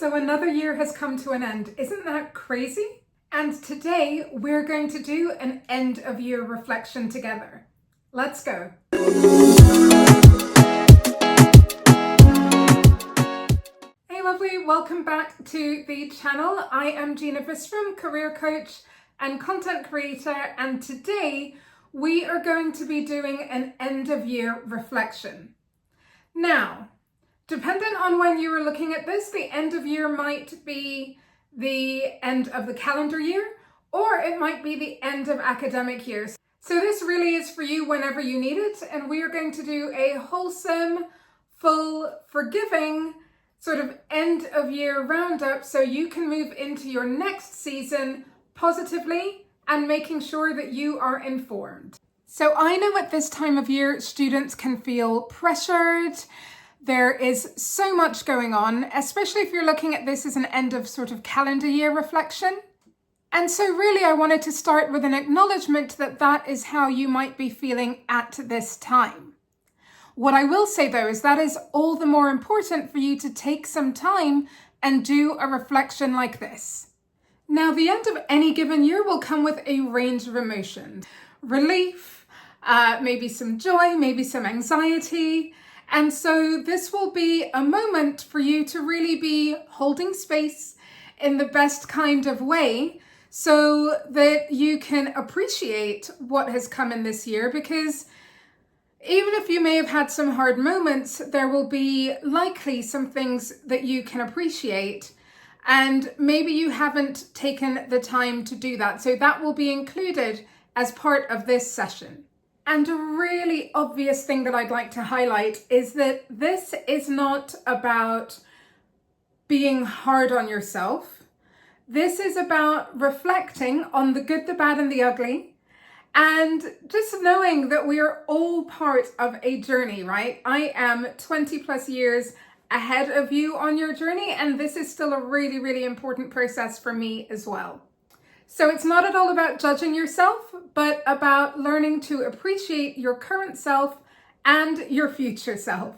So another year has come to an end. Isn't that crazy? And today we're going to do an end of year reflection together. Let's go. Hey lovely, welcome back to the channel. I am Gina Visram, career coach and content creator, and today we are going to be doing an end of year reflection. Now, dependent on when you were looking at this, the end of year might be the end of the calendar year, or it might be the end of academic years. So this really is for you whenever you need it, and we are going to do a wholesome, full, forgiving sort of end of year roundup so you can move into your next season positively and making sure that you are informed. So I know at this time of year, students can feel pressured. There is so much going on, especially if you're looking at this as an end of sort of calendar year reflection. And so really I wanted to start with an acknowledgement that that is how you might be feeling at this time. What I will say though is that is all the more important for you to take some time and do a reflection like this. Now, the end of any given year will come with a range of emotions. Relief, maybe some joy, maybe some anxiety. And so this will be a moment for you to really be holding space in the best kind of way so that you can appreciate what has come in this year, because even if you may have had some hard moments, there will be likely some things that you can appreciate, and maybe you haven't taken the time to do that. So that will be included as part of this session. And a really obvious thing that I'd like to highlight is that this is not about being hard on yourself. This is about reflecting on the good, the bad, and the ugly, and just knowing that we are all part of a journey, right? I am 20 plus years ahead of you on your journey, and this is still a really, really important process for me as well. So it's not at all about judging yourself, but about learning to appreciate your current self and your future self.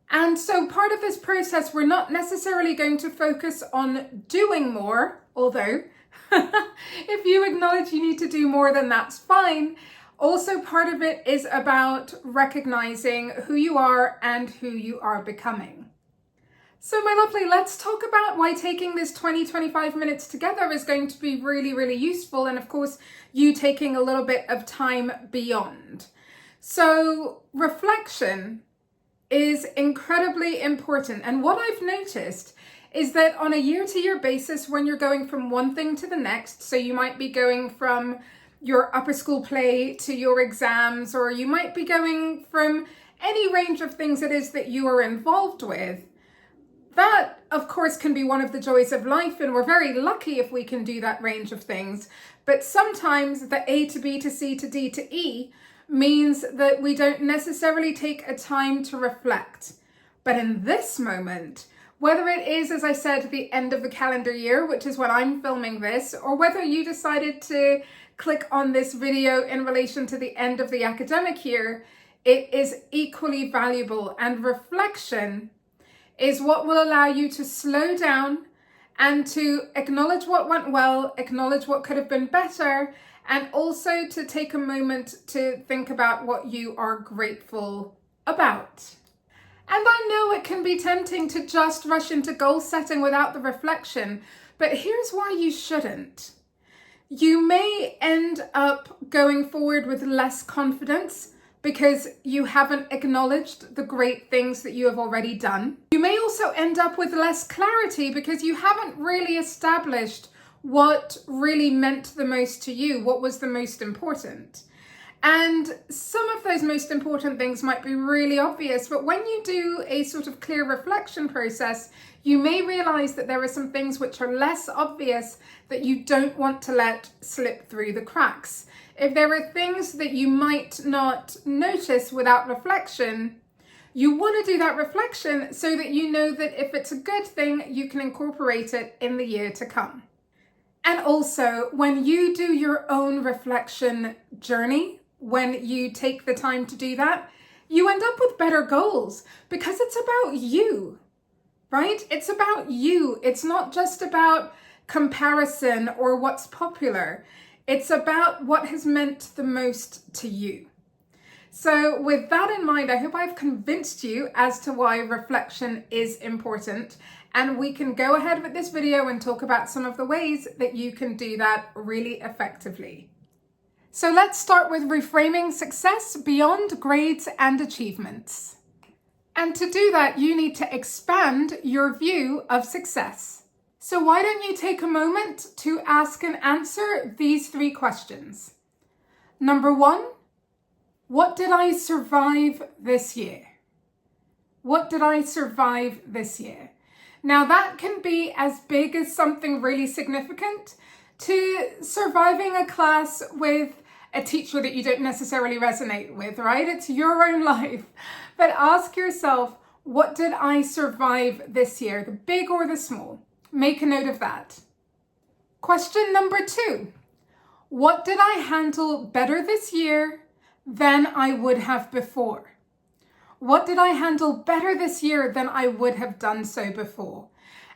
And so part of this process, we're not necessarily going to focus on doing more, although if you acknowledge you need to do more, then that's fine. Also, part of it is about recognizing who you are and who you are becoming. So my lovely, let's talk about why taking this 20-25 minutes together is going to be really, really useful. And of course, you taking a little bit of time beyond. So reflection is incredibly important. And what I've noticed is that on a year-to-year basis, when you're going from one thing to the next, so you might be going from your upper school play to your exams, or you might be going from any range of things it is that you are involved with. That, of course, can be one of the joys of life, and we're very lucky if we can do that range of things. But sometimes the A to B to C to D to E means that we don't necessarily take a time to reflect. But in this moment, whether it is, as I said, the end of the calendar year, which is when I'm filming this, or whether you decided to click on this video in relation to the end of the academic year, it is equally valuable. And reflection is what will allow you to slow down and to acknowledge what went well, acknowledge what could have been better, and also to take a moment to think about what you are grateful about. And I know it can be tempting to just rush into goal setting without the reflection, but here's why you shouldn't. You may end up going forward with less confidence because you haven't acknowledged the great things that you have already done. You may also end up with less clarity because you haven't really established what really meant the most to you, what was the most important. And some of those most important things might be really obvious, but when you do a sort of clear reflection process, you may realize that there are some things which are less obvious that you don't want to let slip through the cracks. If there are things that you might not notice without reflection, you want to do that reflection so that you know that if it's a good thing, you can incorporate it in the year to come. And also, when you do your own reflection journey, when you take the time to do that, you end up with better goals because it's about you, right? It's about you. It's not just about comparison or what's popular. It's about what has meant the most to you. So with that in mind, I hope I've convinced you as to why reflection is important, and we can go ahead with this video and talk about some of the ways that you can do that really effectively. So let's start with reframing success beyond grades and achievements. And to do that, you need to expand your view of success. So why don't you take a moment to ask and answer these 3 questions. Number 1, what did I survive this year? What did I survive this year? Now that can be as big as something really significant to surviving a class with a teacher that you don't necessarily resonate with, right? It's your own life. But ask yourself, what did I survive this year? The big or the small? Make a note of that. Question number 2, what did I handle better this year than I would have before? What did I handle better this year than I would have done so before?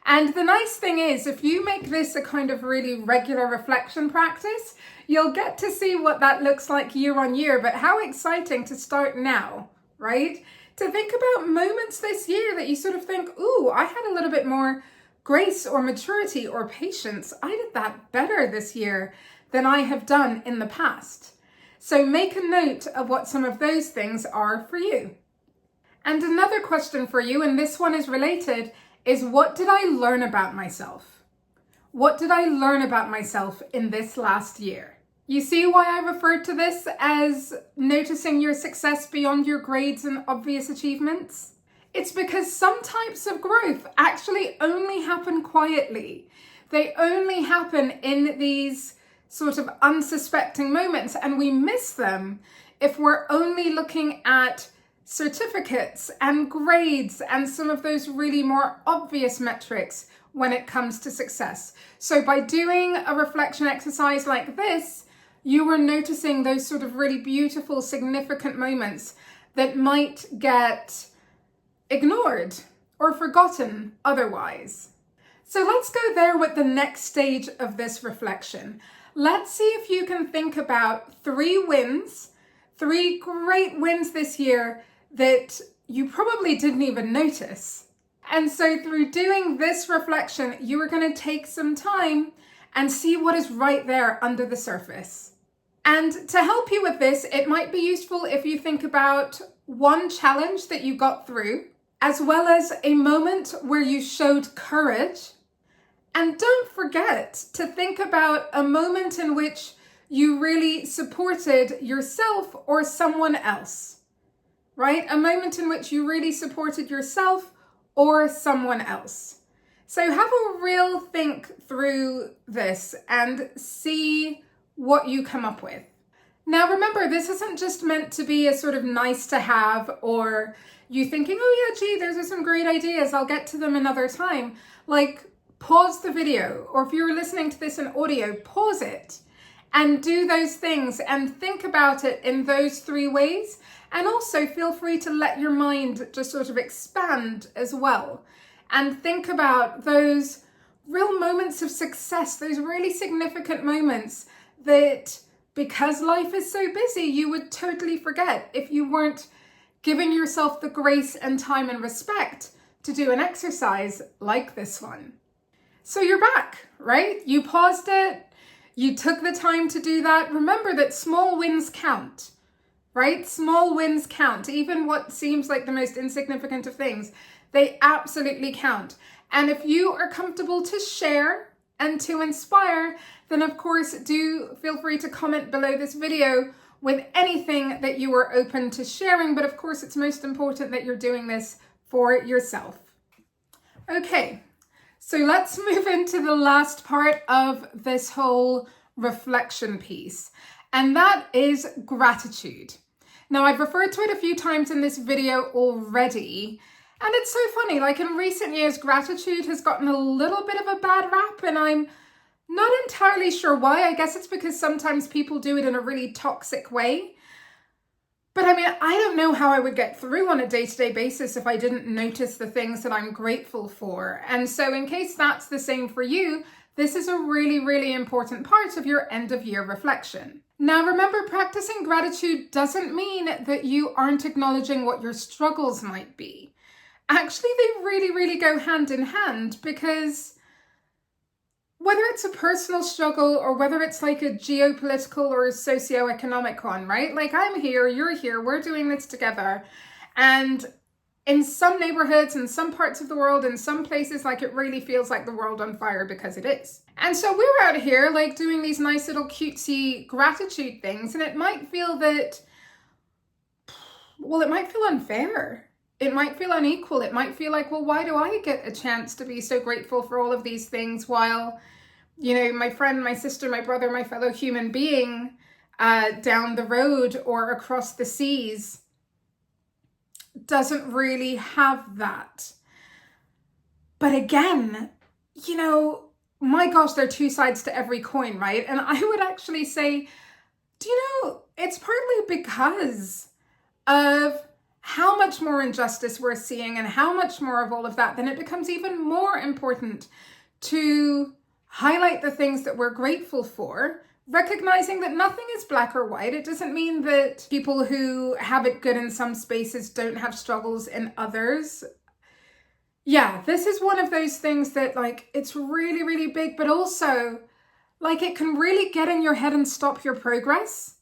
And the nice thing is, if you make this a kind of really regular reflection practice, you'll get to see what that looks like year on year. But how exciting to start now, right? To think about moments this year that you sort of think, ooh, I had a little bit more grace or maturity or patience. I did that better this year than I have done in the past. So make a note of what some of those things are for you. And another question for you, and this one is related, is what did I learn about myself? What did I learn about myself in this last year? You see why I referred to this as noticing your success beyond your grades and obvious achievements? It's because some types of growth actually only happen quietly. They only happen in these sort of unsuspecting moments, and we miss them if we're only looking at certificates and grades and some of those really more obvious metrics when it comes to success. So by doing a reflection exercise like this, you are noticing those sort of really beautiful, significant moments that might get ignored or forgotten otherwise. So let's go there with the next stage of this reflection. Let's see if you can think about 3 wins, 3 great wins this year that you probably didn't even notice. And so through doing this reflection, you are going to take some time and see what is right there under the surface. And to help you with this, it might be useful if you think about one challenge that you got through, as well as a moment where you showed courage. And don't forget to think about a moment in which you really supported yourself or someone else, right? A moment in which you really supported yourself or someone else. So have a real think through this and see what you come up with. Now remember, this isn't just meant to be a sort of nice to have, or you thinking, oh yeah, gee, those are some great ideas, I'll get to them another time. Like, pause the video, or if you're listening to this in audio, pause it and do those things and think about it in those 3 ways. And also feel free to let your mind just sort of expand as well and think about those real moments of success, those really significant moments that, because life is so busy, you would totally forget if you weren't giving yourself the grace and time and respect to do an exercise like this one. So you're back, right? You paused it, you took the time to do that. Remember that small wins count, right? Small wins count. Even what seems like the most insignificant of things, they absolutely count. And if you are comfortable to share and to inspire, then of course do feel free to comment below this video with anything that you are open to sharing. But of course, it's most important that you're doing this for yourself. Okay. So let's move into the last part of this whole reflection piece, and that is gratitude. Now, I've referred to it a few times in this video already, and it's so funny, like in recent years, gratitude has gotten a little bit of a bad rap, and I'm not entirely sure why. I guess it's because sometimes people do it in a really toxic way. But I mean, I don't know how I would get through on a day-to-day basis if I didn't notice the things that I'm grateful for. And so in case that's the same for you, this is a really, really important part of your end of year reflection. Now, remember, practicing gratitude doesn't mean that you aren't acknowledging what your struggles might be. Actually, they really, really go hand in hand, because whether it's a personal struggle or whether it's like a geopolitical or a socioeconomic one, right? Like, I'm here, you're here, we're doing this together. And in some neighborhoods, in some parts of the world, in some places, like, it really feels like the world on fire, because it is. And so we're out here like doing these nice little cutesy gratitude things, and it might feel that, well, it might feel unfair. It might feel unequal. It might feel like, well, why do I get a chance to be so grateful for all of these things while, you know, my friend, my sister, my brother, my fellow human being down the road or across the seas doesn't really have that. But again, you know, my gosh, there are two sides to every coin, right? And I would actually say, do you know, it's partly because of how much more injustice we're seeing and how much more of all of that, then it becomes even more important to highlight the things that we're grateful for, recognizing that nothing is black or white. It doesn't mean that people who have it good in some spaces don't have struggles in others. Yeah, this is one of those things that, like, it's really, really big, but also, like, it can really get in your head and stop your progress,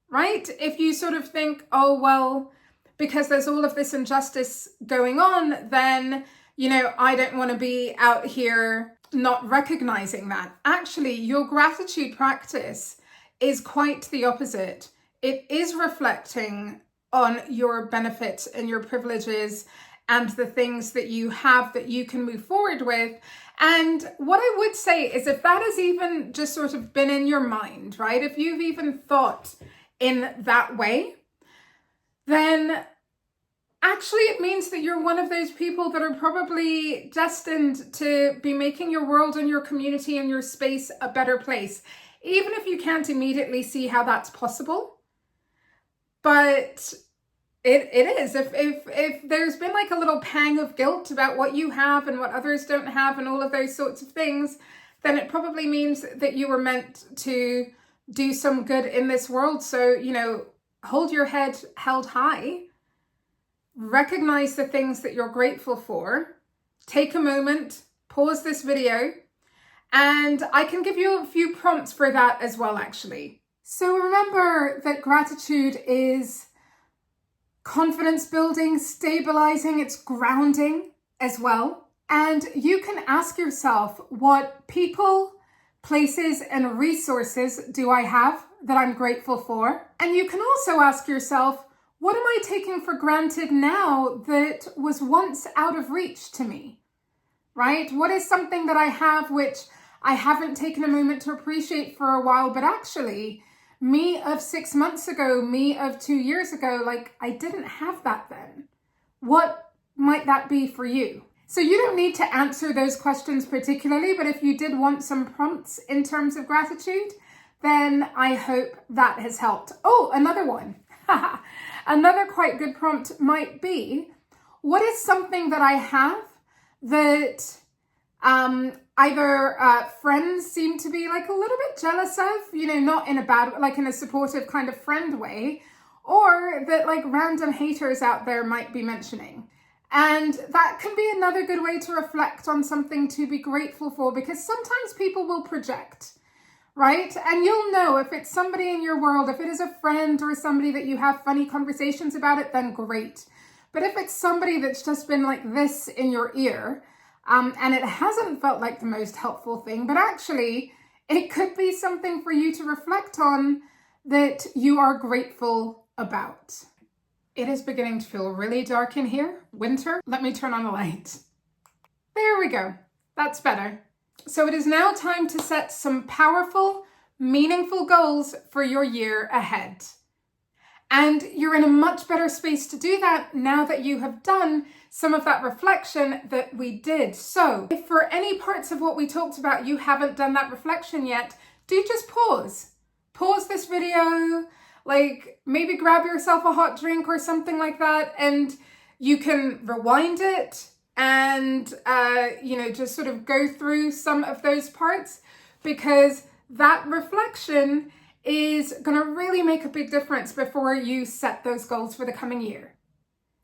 right? If you sort of think, oh, well, because there's all of this injustice going on, then, you know, I don't want to be out here not recognizing that. Actually, your gratitude practice is quite the opposite. It is reflecting on your benefits and your privileges and the things that you have that you can move forward with. And what I would say is, if that has even just sort of been in your mind, right? If you've even thought in that way, then actually it means that you're one of those people that are probably destined to be making your world and your community and your space a better place, even if you can't immediately see how that's possible. But it is. If there's been like a little pang of guilt about what you have and what others don't have and all of those sorts of things, then it probably means that you were meant to do some good in this world. So, you know, hold your head held high, recognize the things that you're grateful for, take a moment, pause this video, and I can give you a few prompts for that as well, actually. So remember that gratitude is confidence building, stabilizing, it's grounding as well. And you can ask yourself, what people, places, and resources do I have that I'm grateful for? And you can also ask yourself, what am I taking for granted now that was once out of reach to me, right? What is something that I have which I haven't taken a moment to appreciate for a while, but actually me of 6 months ago, me of 2 years ago, like, I didn't have that then. What might that be for you? So you don't need to answer those questions particularly, but if you did want some prompts in terms of gratitude, then I hope that has helped. Oh, another one. Another quite good prompt might be, what is something that I have that either friends seem to be like a little bit jealous of, you know, not in a bad, like in a supportive kind of friend way, or that like random haters out there might be mentioning. And that can be another good way to reflect on something to be grateful for, because sometimes people will project, right? And you'll know if it's somebody in your world, if it is a friend or somebody that you have funny conversations about it, then great. But if it's somebody that's just been like this in your ear, and it hasn't felt like the most helpful thing, but actually it could be something for you to reflect on that you are grateful about. It is beginning to feel really dark in here. Winter. Let me turn on the light. There we go. That's better. So it is now time to set some powerful, meaningful goals for your year ahead. And you're in a much better space to do that now that you have done some of that reflection that we did. So if for any parts of what we talked about you haven't done that reflection yet, do just pause. Pause this video, Like maybe grab yourself a hot drink or something like that, and you can rewind it and, just sort of go through some of those parts, because that reflection is going to really make a big difference before you set those goals for the coming year.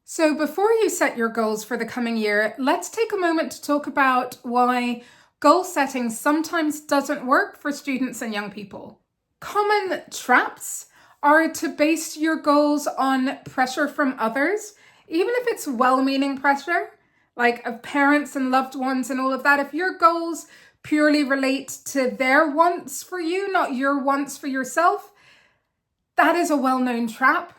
So before you set your goals for the coming year, let's take a moment to talk about why goal setting sometimes doesn't work for students and young people. Common traps are to base your goals on pressure from others, even if it's well-meaning pressure, like of parents and loved ones and all of that. If your goals purely relate to their wants for you, not your wants for yourself, that is a well-known trap.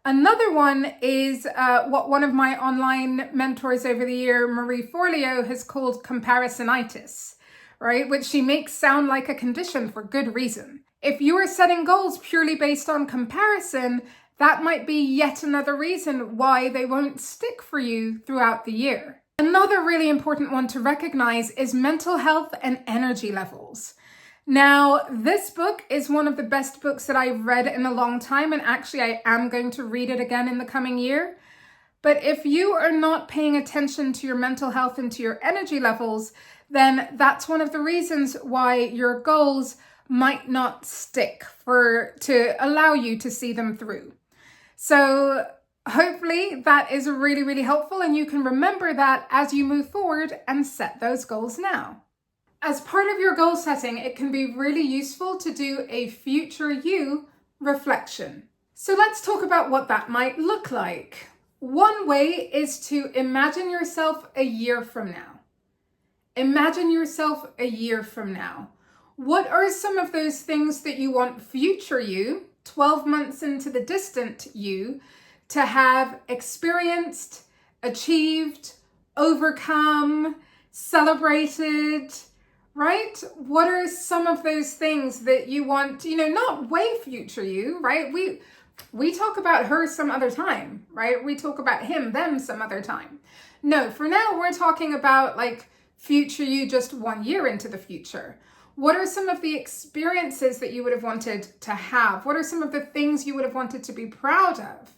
Another one is what one of my online mentors over the year, Marie Forleo, has called comparisonitis, right? Which she makes sound like a condition for good reason. If you are setting goals purely based on comparison, that might be yet another reason why they won't stick for you throughout the year. Another really important one to recognize is mental health and energy levels. Now, this book is one of the best books that I've read in a long time, and actually I am going to read it again in the coming year. But if you are not paying attention to your mental health and to your energy levels, then that's one of the reasons why your goals might not stick to allow you to see them through. So hopefully that is really, really helpful, and you can remember that as you move forward and set those goals now. As part of your goal setting, it can be really useful to do a future you reflection. So let's talk about what that might look like. One way is to imagine yourself a year from now. Imagine yourself a year from now. What are some of those things that you want future you, 12 months into the distant you, to have experienced, achieved, overcome, celebrated, right? What are some of those things that you want, not way future you, right? We talk about her some other time, right? We talk about him, them some other time. No, for now, we're talking about like future you just 1 year into the future. What are some of the experiences that you would have wanted to have? What are some of the things you would have wanted to be proud of?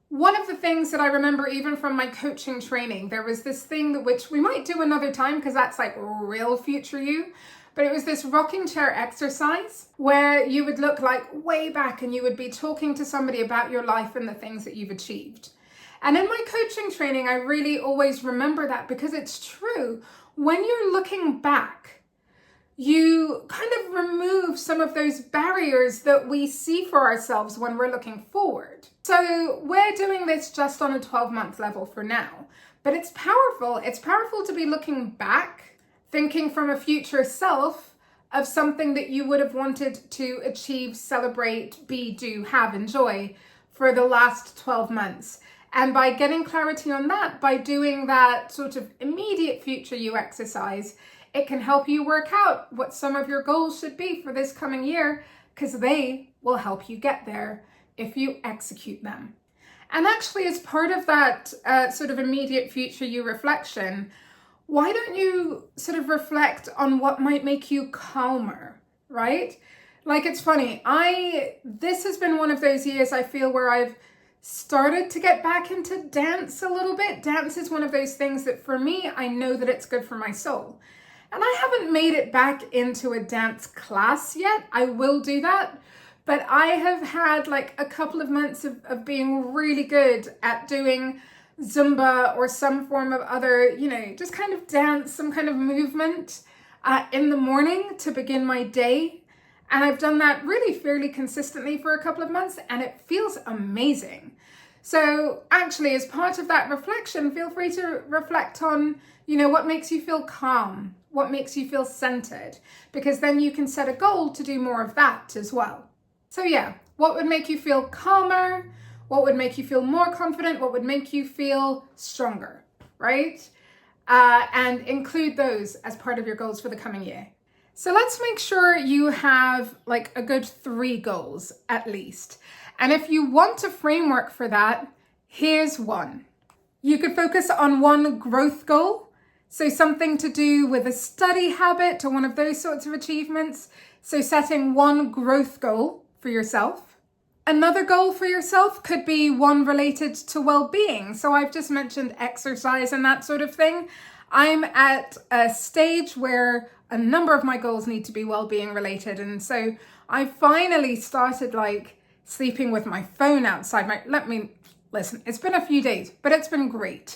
One of the things that I remember even from my coaching training, there was this thing which we might do another time because that's like real future you, but it was this rocking chair exercise where you would look like way back and you would be talking to somebody about your life and the things that you've achieved. And in my coaching training, I really always remember that because it's true. When you're looking back, you kind of remove some of those barriers that we see for ourselves when we're looking forward. So we're doing this just on a 12-month level for now, but it's powerful. It's powerful to be looking back, thinking from a future self of something that you would have wanted to achieve, celebrate, be, do, have, enjoy for the last 12 months. And by getting clarity on that, by doing that sort of immediate future you exercise, it can help you work out what some of your goals should be for this coming year, because they will help you get there if you execute them. And actually, as part of that sort of immediate future you reflection, why don't you sort of reflect on what might make you calmer, right? Like, it's funny, this has been one of those years I feel where I've started to get back into dance a little bit. Dance is one of those things that for me, I know that it's good for my soul. And I haven't made it back into a dance class yet. I will do that. But I have had like a couple of months of being really good at doing Zumba or some form of other, just kind of dance, some kind of movement in the morning to begin my day. And I've done that really fairly consistently for a couple of months, and it feels amazing. So actually, as part of that reflection, feel free to reflect on, what makes you feel calm, what makes you feel centered, because then you can set a goal to do more of that as well. So yeah, what would make you feel calmer? What would make you feel more confident? What would make you feel stronger, right? And include those as part of your goals for the coming year. So let's make sure you have like a good 3 goals at least. And if you want a framework for that, here's one. You could focus on one growth goal. So something to do with a study habit or one of those sorts of achievements. So setting one growth goal for yourself. Another goal for yourself could be one related to well-being. So I've just mentioned exercise and that sort of thing. I'm at a stage where a number of my goals need to be well-being related. And so I finally started like sleeping with my phone outside. Listen, it's been a few days, but it's been great.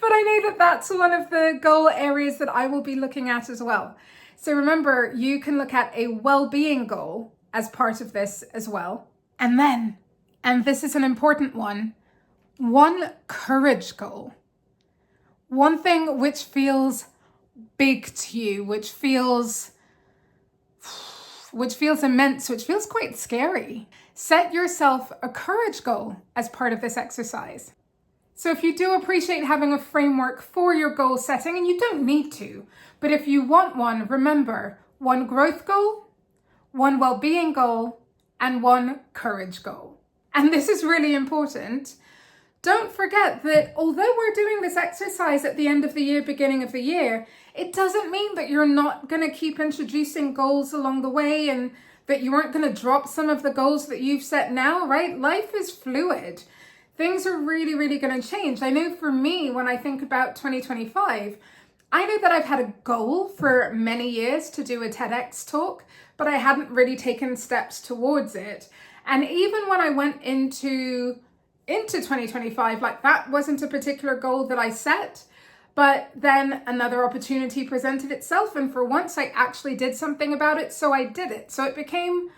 But I know that that's one of the goal areas that I will be looking at as well. So remember, you can look at a well-being goal as part of this as well. And then, and this is an important one courage goal. One thing which feels big to you, which feels immense, which feels quite scary. Set yourself a courage goal as part of this exercise. So if you do appreciate having a framework for your goal setting, and you don't need to, but if you want one, remember one growth goal, one well-being goal, and one courage goal. And this is really important. Don't forget that although we're doing this exercise at the end of the year, beginning of the year, it doesn't mean that you're not going to keep introducing goals along the way and that you aren't going to drop some of the goals that you've set now, right? Life is fluid. Things are really, really going to change. I know for me, when I think about 2025, I know that I've had a goal for many years to do a TEDx talk, but I hadn't really taken steps towards it. And even when I went into 2025, like that wasn't a particular goal that I set, but then another opportunity presented itself. And for once I actually did something about it. So I did it. So it became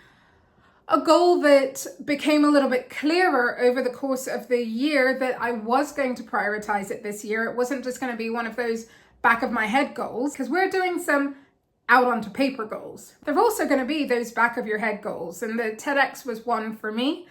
a goal that became a little bit clearer over the course of the year that I was going to prioritize it this year. It wasn't just going to be one of those back of my head goals, because we're doing some out onto paper goals. There are also going to be those back of your head goals. And the TEDx was one for me.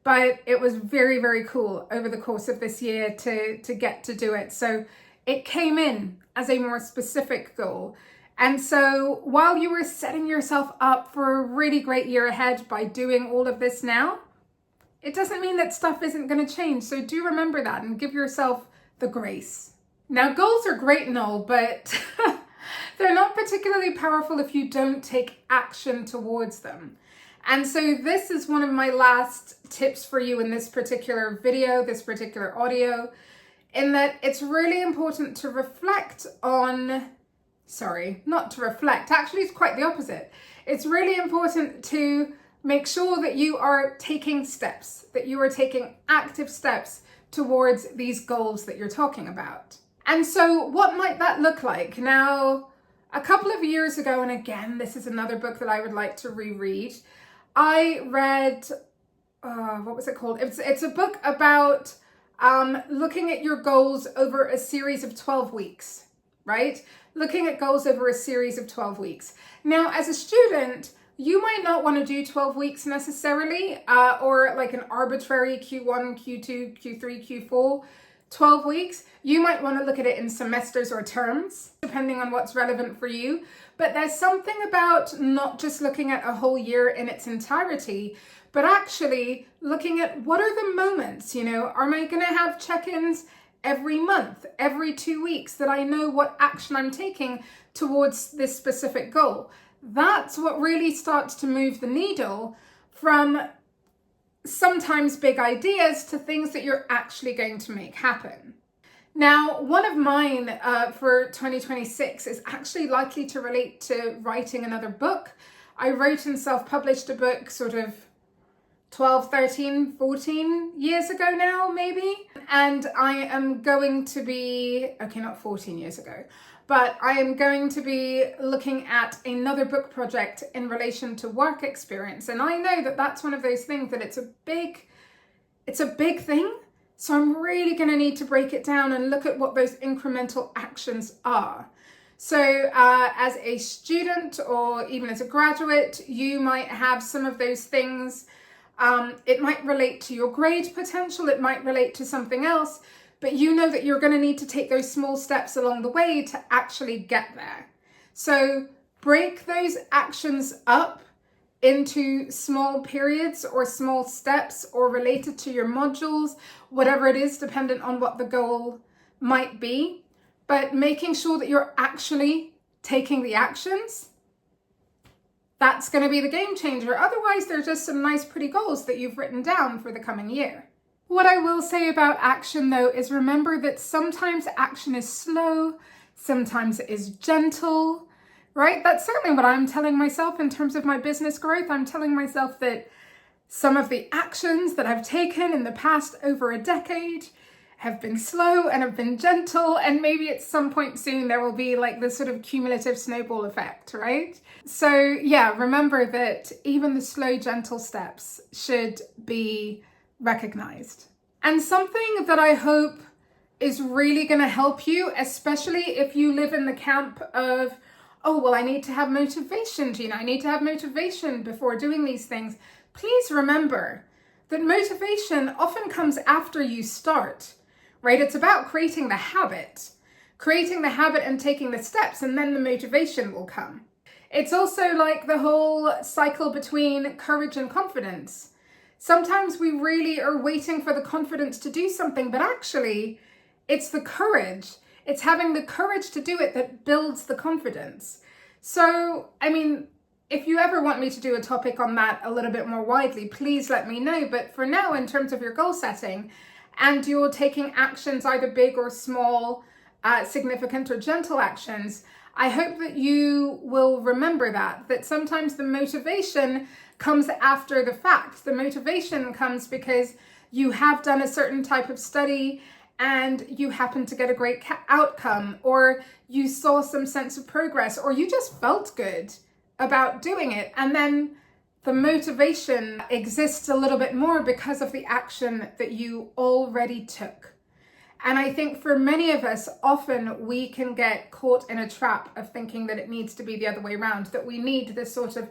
But it was very, very cool over the course of this year to get to do it. So it came in as a more specific goal. And so while you were setting yourself up for a really great year ahead by doing all of this now, it doesn't mean that stuff isn't going to change. So do remember that and give yourself the grace. Now, goals are great and all, but they're not particularly powerful if you don't take action towards them. And so this is one of my last tips for you in this particular video, this particular audio, in that it's really important to reflect on, not to reflect, actually it's quite the opposite. It's really important to make sure that you are taking steps, that you are taking active steps towards these goals that you're talking about. And so what might that look like? Now, a couple of years ago, and again, this is another book that I would like to reread, I read, what was it called? It's a book about looking at your goals over a series of 12 weeks, right? Looking at goals over a series of 12 weeks. Now, as a student, you might not want to do 12 weeks necessarily, or like an arbitrary Q1, Q2, Q3, Q4, 12 weeks. You might want to look at it in semesters or terms, depending on what's relevant for you. But there's something about not just looking at a whole year in its entirety, but actually looking at what are the moments, am I going to have check-ins every month, every 2 weeks, that I know what action I'm taking towards this specific goal? That's what really starts to move the needle from sometimes big ideas to things that you're actually going to make happen. Now, one of mine for 2026 is actually likely to relate to writing another book. I wrote and self-published a book sort of 12, 13, 14 years ago now, maybe. And I am going to be, not 14 years ago, but I am going to be looking at another book project in relation to work experience. And I know that that's one of those things that it's a big thing. So I'm really going to need to break it down and look at what those incremental actions are. So as a student or even as a graduate, you might have some of those things. It might relate to your grade potential. It might relate to something else. But you know that you're going to need to take those small steps along the way to actually get there. So break those actions up into small periods or small steps or related to your modules, whatever it is, dependent on what the goal might be. but making sure that you're actually taking the actions, that's going to be the game changer. Otherwise, they're just some nice, pretty goals that you've written down for the coming year. What I will say about action, though, is remember that sometimes action is slow, sometimes it is gentle, right? That's certainly what I'm telling myself in terms of my business growth. I'm telling myself that some of the actions that I've taken in the past over a decade have been slow and have been gentle, and maybe at some point soon there will be like this sort of cumulative snowball effect, right? So yeah, remember that even the slow, gentle steps should be recognized. And something that I hope is really going to help you, especially if you live in the camp of, oh, well, I need to have motivation, Gina. I need to have motivation before doing these things. Please remember that motivation often comes after you start, right? It's about creating the habit and taking the steps, and then the motivation will come. It's also like the whole cycle between courage and confidence. Sometimes we really are waiting for the confidence to do something, but actually it's the courage. It's having the courage to do it that builds the confidence. So, I mean, if you ever want me to do a topic on that a little bit more widely, please let me know. But for now, in terms of your goal setting and you're taking actions, either big or small, significant or gentle actions, I hope that you will remember that sometimes the motivation comes after the fact. The motivation comes because you have done a certain type of study and you happen to get a great outcome, or you saw some sense of progress, or you just felt good about doing it. And then the motivation exists a little bit more because of the action that you already took. And I think for many of us, often we can get caught in a trap of thinking that it needs to be the other way around, that we need this sort of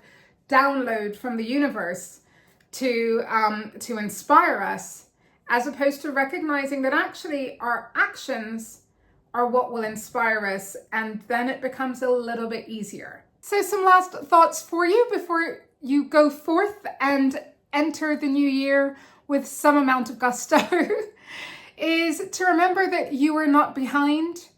download from the universe to inspire us, as opposed to recognizing that actually our actions are what will inspire us, and then it becomes a little bit easier. So some last thoughts for you before you go forth and enter the new year with some amount of gusto is to remember that you are not behind,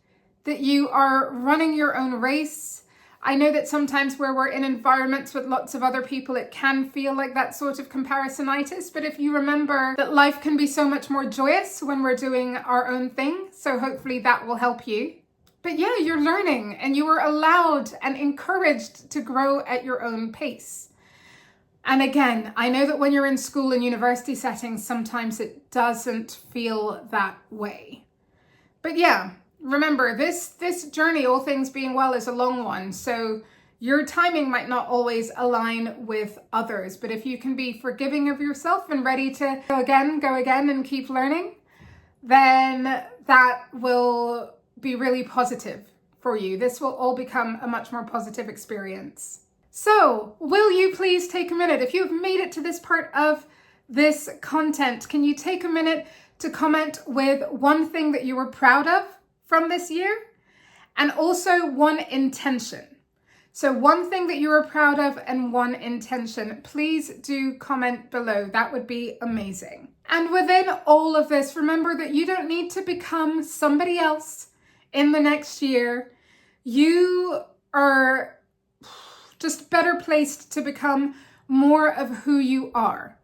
that you are running your own race. I know that sometimes where we're in environments with lots of other people, it can feel like that sort of comparisonitis. But if you remember that life can be so much more joyous when we're doing our own thing, so hopefully that will help you. But yeah, you're learning and you are allowed and encouraged to grow at your own pace. And again, I know that when you're in school and university settings, sometimes it doesn't feel that way. But yeah, remember, this journey, all things being well, is a long one. So your timing might not always align with others. But if you can be forgiving of yourself and ready to go again and keep learning, then that will be really positive for you. This will all become a much more positive experience. So, will you please take a minute, if you've made it to this part of this content, can you take a minute to comment with one thing that you were proud of from this year, and also one intention. So one thing that you were proud of and one intention. Please do comment below. That would be amazing. And within all of this, remember that you don't need to become somebody else in the next year. You are just better placed to become more of who you are.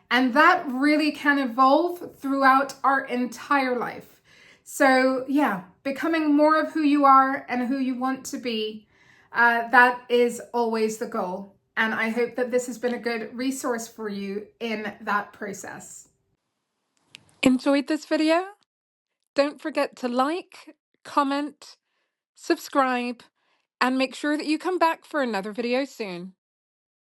And that really can evolve throughout our entire life. So yeah, becoming more of who you are and who you want to be, that is always the goal. And I hope that this has been a good resource for you in that process. Enjoyed this video? Don't forget to like, comment, subscribe, and make sure that you come back for another video soon.